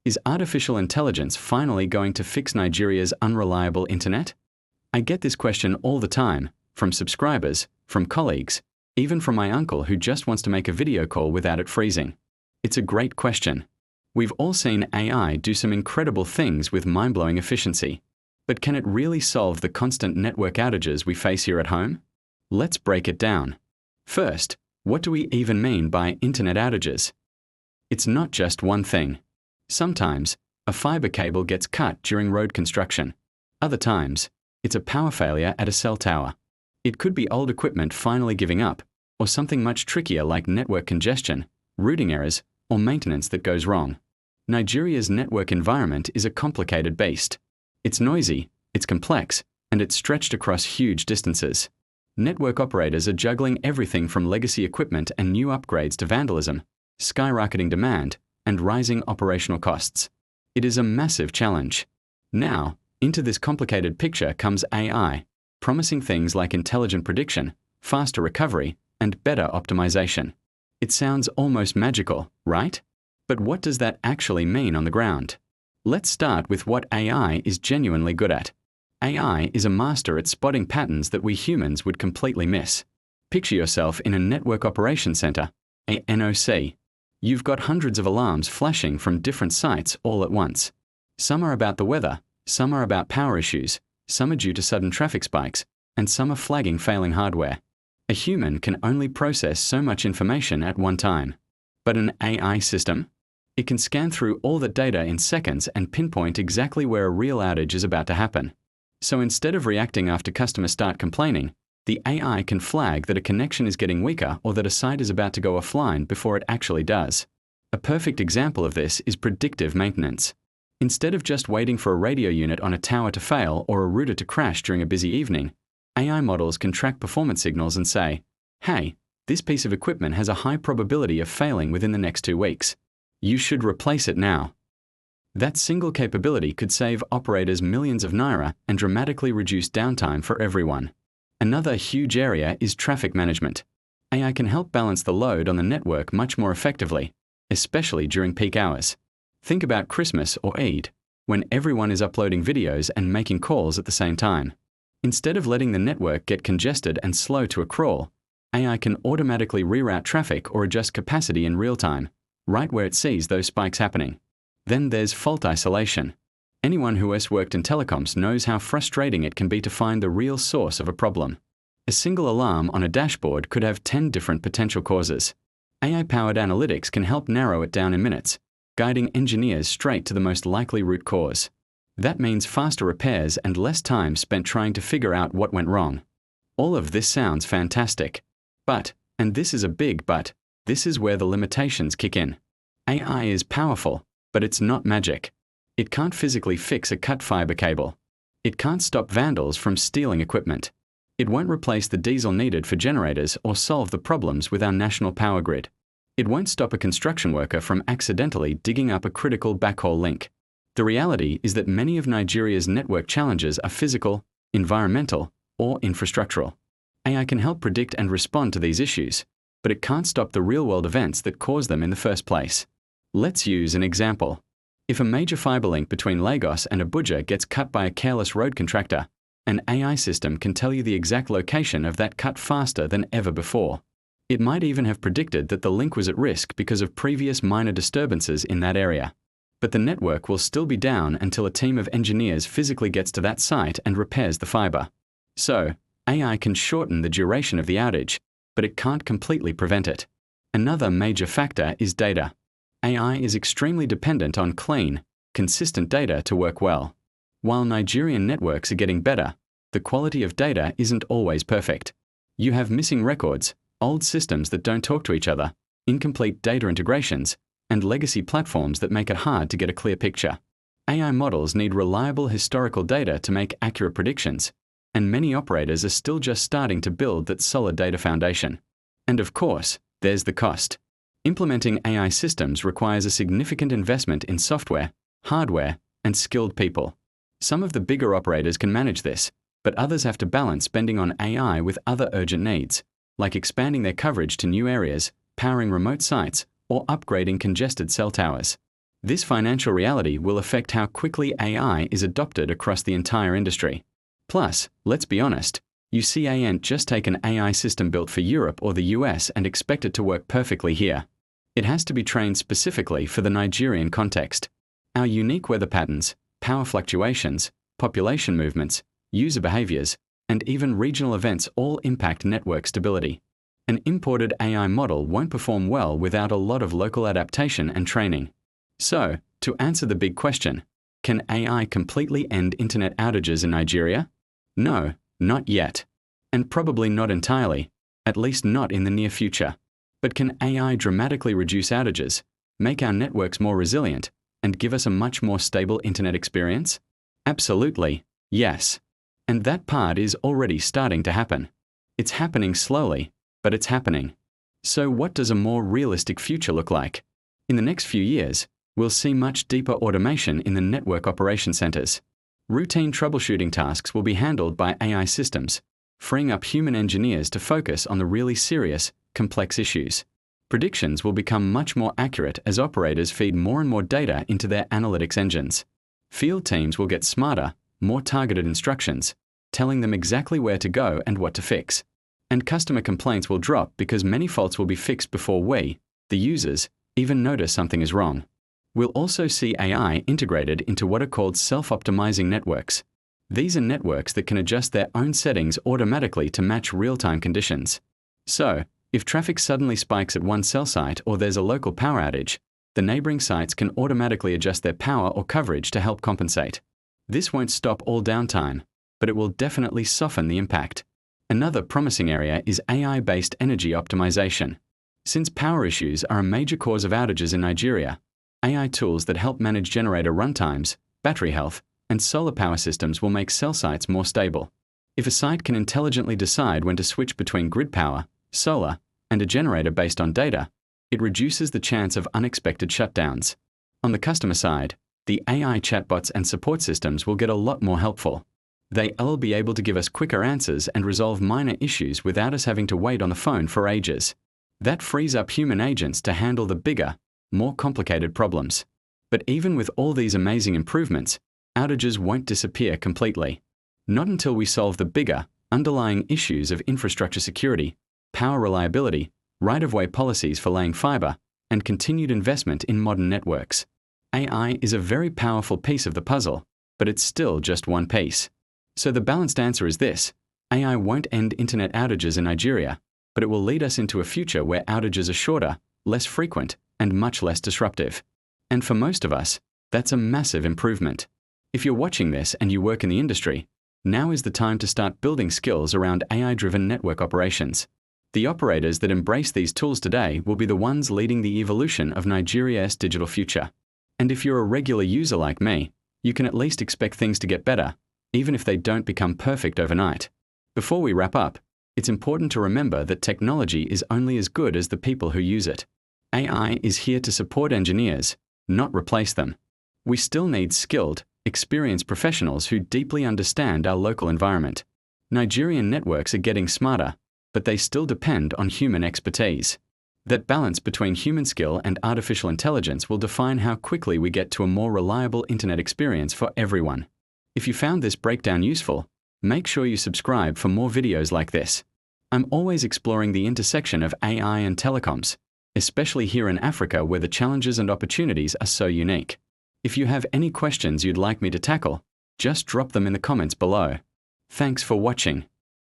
Is artificial intelligence finally going to fix Nigeria's unreliable internet? I get this question all the time, from subscribers, from colleagues, even from my uncle who just wants to make a video call without it freezing. It's a great question. We've all seen AI do some incredible things with mind-blowing efficiency. But can it really solve the constant network outages we face here at home? Let's break it down. First, what do we even mean by internet outages? It's not just one thing. Sometimes, a fibre cable gets cut during road construction. Other times, it's a power failure at a cell tower. It could be old equipment finally giving up, or something much trickier like network congestion, routing errors, or maintenance that goes wrong. Nigeria's network environment is a complicated beast. It's noisy, it's complex, and it's stretched across huge distances. Network operators are juggling everything from legacy equipment and new upgrades to vandalism, skyrocketing demand, and rising operational costs. It is a massive challenge. Now, into this complicated picture comes AI, promising things like intelligent prediction, faster recovery, and better optimization. It sounds almost magical, right? But what does that actually mean on the ground? Let's start with what AI is genuinely good at. AI is a master at spotting patterns that we humans would completely miss. Picture yourself in a network operations center, a NOC. You've got hundreds of alarms flashing from different sites all at once. Some are about the weather, some are about power issues, some are due to sudden traffic spikes, and some are flagging failing hardware. A human can only process so much information at one time. But an AI system? It can scan through all the data in seconds and pinpoint exactly where a real outage is about to happen. So instead of reacting after customers start complaining, the AI can flag that a connection is getting weaker or that a site is about to go offline before it actually does. A perfect example of this is predictive maintenance. Instead of just waiting for a radio unit on a tower to fail or a router to crash during a busy evening, AI models can track performance signals and say, "Hey, this piece of equipment has a high probability of failing within the next 2 weeks. You should replace it now." That single capability could save operators millions of naira and dramatically reduce downtime for everyone. Another huge area is traffic management. AI can help balance the load on the network much more effectively, especially during peak hours. Think about Christmas or Eid, when everyone is uploading videos and making calls at the same time. Instead of letting the network get congested and slow to a crawl, AI can automatically reroute traffic or adjust capacity in real time, right where it sees those spikes happening. Then there's fault isolation. Anyone who has worked in telecoms knows how frustrating it can be to find the real source of a problem. A single alarm on a dashboard could have 10 different potential causes. AI-powered analytics can help narrow it down in minutes, guiding engineers straight to the most likely root cause. That means faster repairs and less time spent trying to figure out what went wrong. All of this sounds fantastic. But, and this is a big but, this is where the limitations kick in. AI is powerful, but it's not magic. It can't physically fix a cut fiber cable. It can't stop vandals from stealing equipment. It won't replace the diesel needed for generators or solve the problems with our national power grid. It won't stop a construction worker from accidentally digging up a critical backhaul link. The reality is that many of Nigeria's network challenges are physical, environmental, or infrastructural. AI can help predict and respond to these issues, but it can't stop the real-world events that cause them in the first place. Let's use an example. If a major fibre link between Lagos and Abuja gets cut by a careless road contractor, an AI system can tell you the exact location of that cut faster than ever before. It might even have predicted that the link was at risk because of previous minor disturbances in that area. But the network will still be down until a team of engineers physically gets to that site and repairs the fibre. So, AI can shorten the duration of the outage, but it can't completely prevent it. Another major factor is data. AI is extremely dependent on clean, consistent data to work well. While Nigerian networks are getting better, the quality of data isn't always perfect. You have missing records, old systems that don't talk to each other, incomplete data integrations, and legacy platforms that make it hard to get a clear picture. AI models need reliable historical data to make accurate predictions, and many operators are still just starting to build that solid data foundation. And of course, there's the cost. Implementing AI systems requires a significant investment in software, hardware, and skilled people. Some of the bigger operators can manage this, but others have to balance spending on AI with other urgent needs, like expanding their coverage to new areas, powering remote sites, or upgrading congested cell towers. This financial reality will affect how quickly AI is adopted across the entire industry. Plus, let's be honest, you ain't just take an AI system built for Europe or the US and expect it to work perfectly here. It has to be trained specifically for the Nigerian context. Our unique weather patterns, power fluctuations, population movements, user behaviors, and even regional events all impact network stability. An imported AI model won't perform well without a lot of local adaptation and training. So, to answer the big question, can AI completely end internet outages in Nigeria? No, not yet. And probably not entirely, at least not in the near future. But can AI dramatically reduce outages, make our networks more resilient, and give us a much more stable internet experience? Absolutely, yes. And that part is already starting to happen. It's happening slowly, but it's happening. So what does a more realistic future look like? In the next few years, we'll see much deeper automation in the network operation centers. Routine troubleshooting tasks will be handled by AI systems, freeing up human engineers to focus on the really serious, complex issues. Predictions will become much more accurate as operators feed more and more data into their analytics engines. Field teams will get smarter, more targeted instructions, telling them exactly where to go and what to fix. And customer complaints will drop because many faults will be fixed before we, the users, even notice something is wrong. We'll also see AI integrated into what are called self-optimizing networks. These are networks that can adjust their own settings automatically to match real-time conditions. So, if traffic suddenly spikes at one cell site or there's a local power outage, the neighboring sites can automatically adjust their power or coverage to help compensate. This won't stop all downtime, but it will definitely soften the impact. Another promising area is AI-based energy optimization. Since power issues are a major cause of outages in Nigeria, AI tools that help manage generator runtimes, battery health, and solar power systems will make cell sites more stable. If a site can intelligently decide when to switch between grid power, solar, and a generator based on data, it reduces the chance of unexpected shutdowns. On the customer side, the AI chatbots and support systems will get a lot more helpful. They'll be able to give us quicker answers and resolve minor issues without us having to wait on the phone for ages. That frees up human agents to handle the bigger, more complicated problems. But even with all these amazing improvements, outages won't disappear completely. Not until we solve the bigger, underlying issues of infrastructure security, power reliability, right-of-way policies for laying fibre, and continued investment in modern networks. AI is a very powerful piece of the puzzle, but it's still just one piece. So the balanced answer is this: AI won't end internet outages in Nigeria, but it will lead us into a future where outages are shorter, less frequent, and much less disruptive. And for most of us, that's a massive improvement. If you're watching this and you work in the industry, now is the time to start building skills around AI-driven network operations. The operators that embrace these tools today will be the ones leading the evolution of Nigeria's digital future. And if you're a regular user like me, you can at least expect things to get better, even if they don't become perfect overnight. Before we wrap up, it's important to remember that technology is only as good as the people who use it. AI is here to support engineers, not replace them. We still need skilled, experienced professionals who deeply understand our local environment. Nigerian networks are getting smarter, but they still depend on human expertise. That balance between human skill and artificial intelligence will define how quickly we get to a more reliable internet experience for everyone. If you found this breakdown useful, make sure you subscribe for more videos like this. I'm always exploring the intersection of AI and telecoms, especially here in Africa where the challenges and opportunities are so unique. If you have any questions you'd like me to tackle, just drop them in the comments below. Thanks for watching.